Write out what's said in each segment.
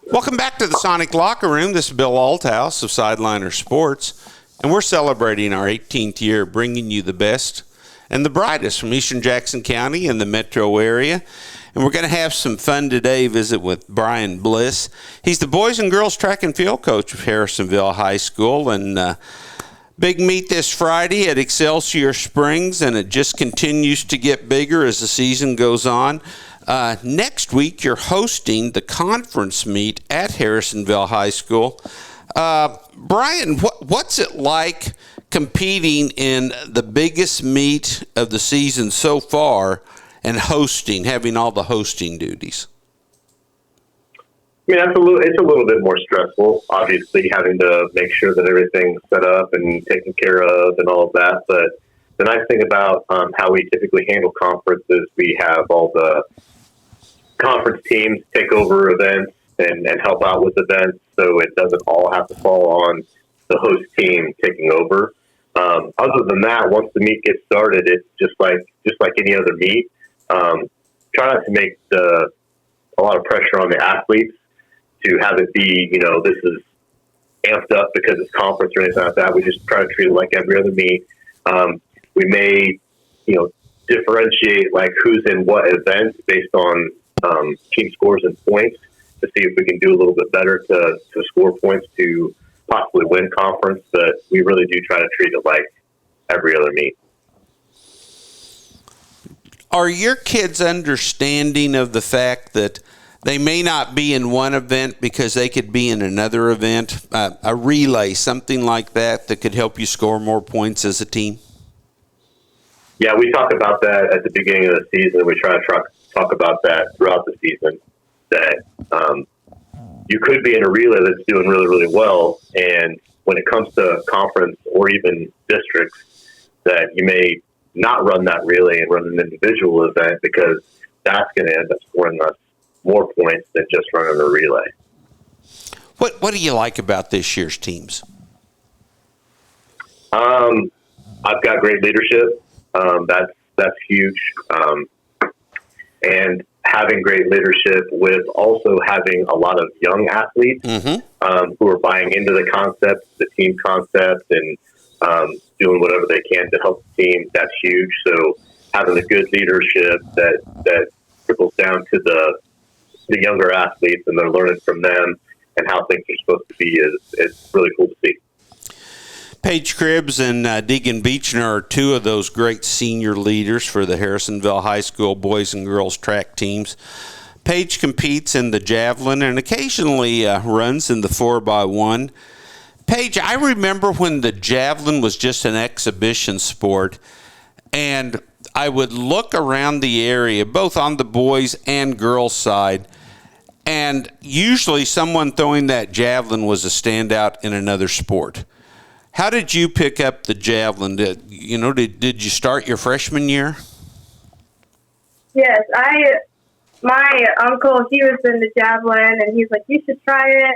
Welcome back to the Sonic Locker Room. This is Bill Althouse of Sideliner Sports, and we're celebrating our 18th year, bringing you the best and the brightest from Eastern Jackson County and the metro area. And we're going to have some fun today, visit with Brian Bliss. He's the boys and girls track and field coach of Harrisonville High School, and big meet this Friday at Excelsior Springs, and it just continues to get bigger as the season goes on. Next week, you're hosting the conference meet at Harrisonville High School. Brian, what's it like competing in the biggest meet of the season so far and having all the hosting duties? I mean, it's a little bit more stressful, obviously, having to make sure that everything's set up and taken care of and all of that. But the nice thing about how we typically handle conferences, we have all the conference teams take over events and help out with events, so it doesn't all have to fall on the host team taking over. Other than that, once the meet gets started, it's just like any other meet. Try not to make a lot of pressure on the athletes to have it be, this is amped up because it's conference or anything like that. We just try to treat it like every other meet. We may, differentiate like who's in what events based on team scores and points to see if we can do a little bit better to score points to possibly win conference. But we really do try to treat it like every other meet. Are your kids understanding of the fact that they may not be in one event because they could be in another event, a relay, something like that could help you score more points as a team? Yeah, we talk about that at the beginning of the season. We try to talk about that throughout the season, that you could be in a relay that's doing really, really well, and when it comes to conference or even districts, that you may not run that relay and run an individual event because that's going to end up scoring us more points than just running a relay. What do you like about this year's teams? I've got great leadership. That's huge. And having great leadership with also having a lot of young athletes who are buying into the concept, the team concept, and doing whatever they can to help the team, that's huge. So having a good leadership that trickles down to the younger athletes, and they're learning from them and how things are supposed to be is really cool to see. Paige Cribbs and Deegan Beechner are two of those great senior leaders for the Harrisonville High School boys and girls track teams. Paige competes in the javelin and occasionally runs in the 4x1. Paige, I remember when the javelin was just an exhibition sport, and I would look around the area, both on the boys and girls side, and usually someone throwing that javelin was a standout in another sport. How did you pick up the javelin? Did you start your freshman year? Yes, my uncle, he was in the javelin, and he's like, you should try it.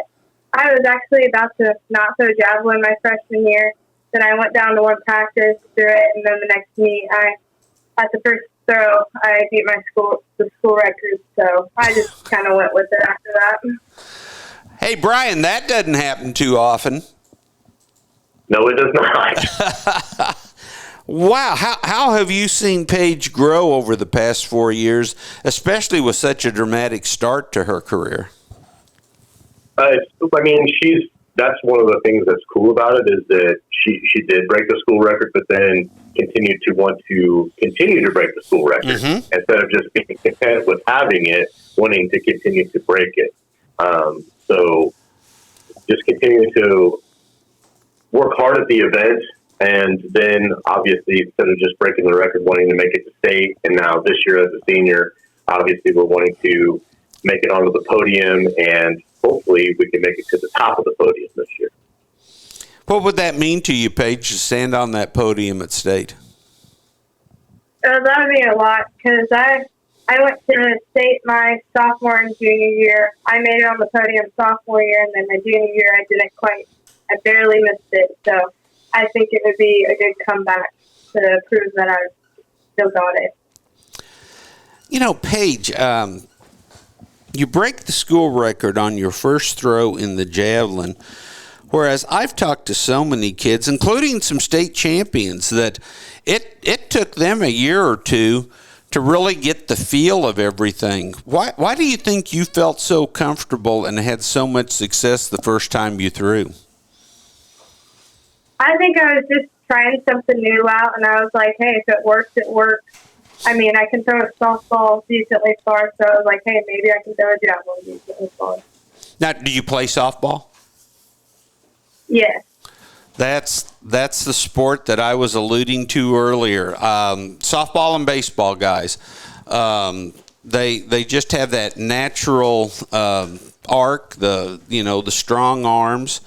I was actually about to not throw javelin my freshman year. Then I went down to one practice, threw it, and then the next meet, at the first throw, I beat the school record. So I just kind of went with it after that. Hey, Brian, that doesn't happen too often. No, it does not. Wow. How have you seen Paige grow over the past 4 years, especially with such a dramatic start to her career? That's one of the things that's cool about it is that she did break the school record, but then continued to want to continue to break the school record instead of just being content with having it, wanting to continue to break it. So just continuing to work hard at the event, and then obviously instead of just breaking the record, wanting to make it to state, and now this year as a senior, obviously we're wanting to make it onto the podium, and hopefully we can make it to the top of the podium this year. What would that mean to you, Paige, to stand on that podium at state? That would mean a lot, because I went to state my sophomore and junior year. I made it on the podium sophomore year, and then my junior year I barely missed it. So I think it would be a good comeback to prove that I still got it. Paige, you break the school record on your first throw in the javelin, whereas I've talked to so many kids, including some state champions, that it took them a year or two to really get the feel of everything. Why do you think you felt so comfortable and had so much success the first time you threw? I think I was just trying something new out, and I was like, hey, if it works, it works. I mean, I can throw a softball decently far, so I was like, hey, maybe I can throw a javelin decently far. Now, do you play softball? Yes. That's the sport that I was alluding to earlier. Softball and baseball guys, they just have that natural arc, the strong arms.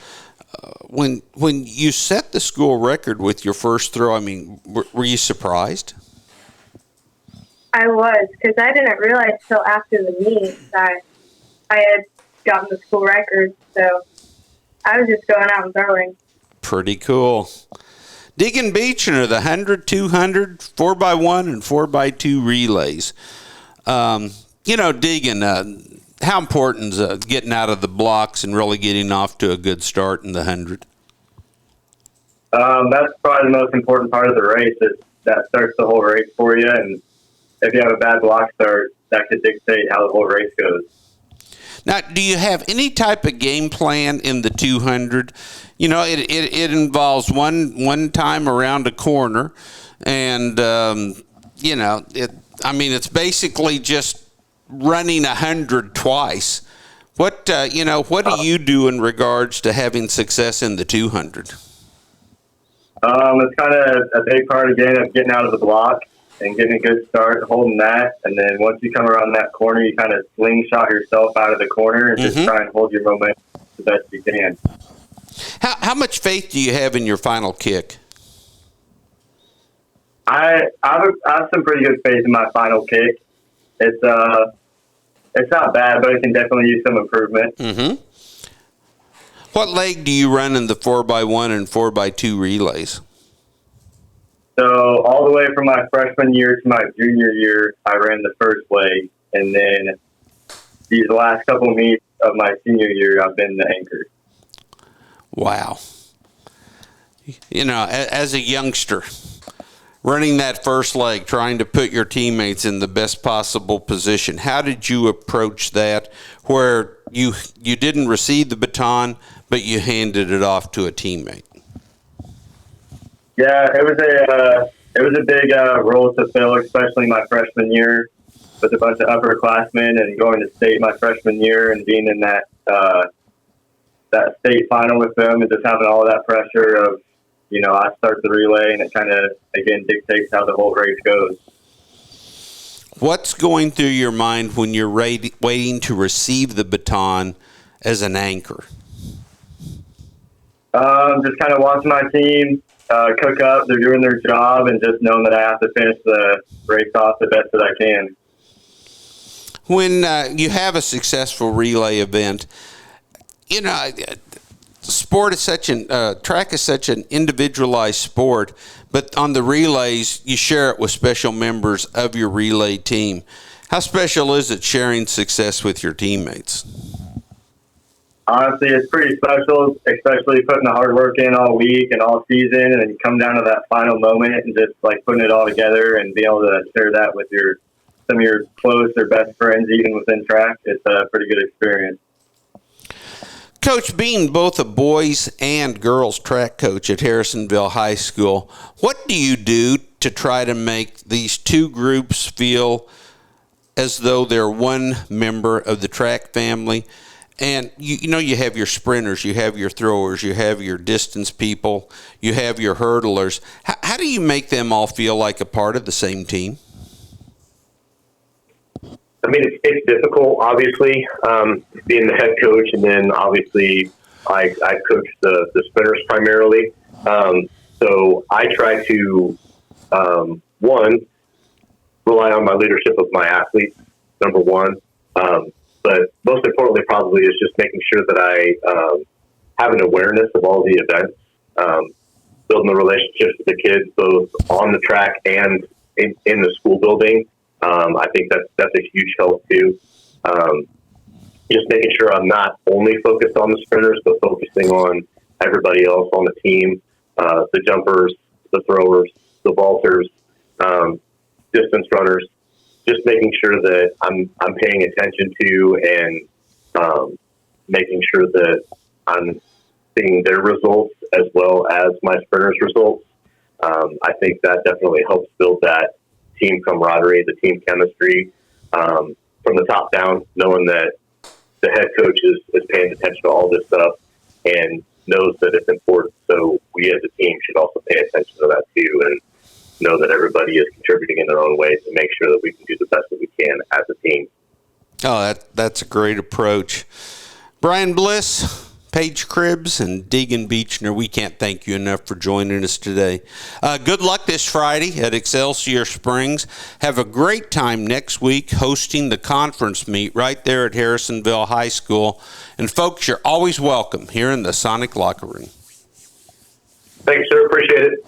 When you set the school record with your first throw, I mean, were you surprised? I was, because I didn't realize till after the meet that I had gotten the school record, so I was just going out and throwing. Pretty cool. Deegan Beechner, the 100, 200, 4x1, and 4x2 relays. Deegan, how important is getting out of the blocks and really getting off to a good start in the 100? That's probably the most important part of the race. That starts the whole race for you, and if you have a bad block start, that could dictate how the whole race goes. Now, do you have any type of game plan in the 200? It involves one time around a corner, and it's basically just running 100 twice. What do you do in regards to having success in the 200? It's kind of a big part again of getting out of the block and getting a good start, holding that, and then once you come around that corner, you kind of slingshot yourself out of the corner and just try and hold your momentum the best you can. How much faith do you have in your final kick? I have some pretty good faith in my final kick. It's not bad, but it can definitely use some improvement. Mm-hmm. What leg do you run in the 4x1 and 4x2 relays? So all the way from my freshman year to my junior year, I ran the first leg, and then these last couple of meets of my senior year, I've been the anchor. Wow. As a youngster, running that first leg, trying to put your teammates in the best possible position, how did you approach that where you didn't receive the baton, but you handed it off to a teammate? Yeah, it was a big role to fill, especially my freshman year with a bunch of upperclassmen and going to state my freshman year and being in that state final with them and just having all that pressure of, I start the relay and it kind of, again, dictates how the whole race goes. What's going through your mind when you're waiting to receive the baton as an anchor? Just kind of watching my team cook up. They're doing their job and just knowing that I have to finish the race off the best that I can. When you have a successful relay event, track is such an individualized sport, but on the relays, you share it with special members of your relay team. How special is it sharing success with your teammates? Honestly, it's pretty special, especially putting the hard work in all week and all season, and then you come down to that final moment and just putting it all together and be able to share that with some of your close or best friends, even within track. It's a pretty good experience. Coach, being both a boys and girls track coach at Harrisonville High School, what do you do to try to make these two groups feel as though they're one member of the track family? And you have your sprinters, you have your throwers, you have your distance people, you have your hurdlers. How do you make them all feel like a part of the same team? I mean, it's difficult, obviously, being the head coach, and then obviously I coach the sprinters primarily. So I try to, one, rely on my leadership of my athletes, number one. But most importantly, probably, is just making sure that I have an awareness of all the events, building the relationships with the kids, both on the track and in the school building. I think that's a huge help too. Just making sure I'm not only focused on the sprinters, but focusing on everybody else on the team, the jumpers, the throwers, the vaulters, distance runners, just making sure that I'm paying attention to and making sure that I'm seeing their results as well as my sprinters' results. I think that definitely helps build that team camaraderie, the team chemistry from the top down, knowing that the head coach is paying attention to all this stuff and knows that it's important. So we as a team should also pay attention to that too and know that everybody is contributing in their own way to make sure that we can do the best that we can as a team. Oh, that's a great approach. Brian Bliss, Paige Cribbs, and Deegan Beechner, we can't thank you enough for joining us today. Good luck this Friday at Excelsior Springs. Have a great time next week hosting the conference meet right there at Harrisonville High School. And folks, you're always welcome here in the Sonic Locker Room. Thanks, sir. Appreciate it.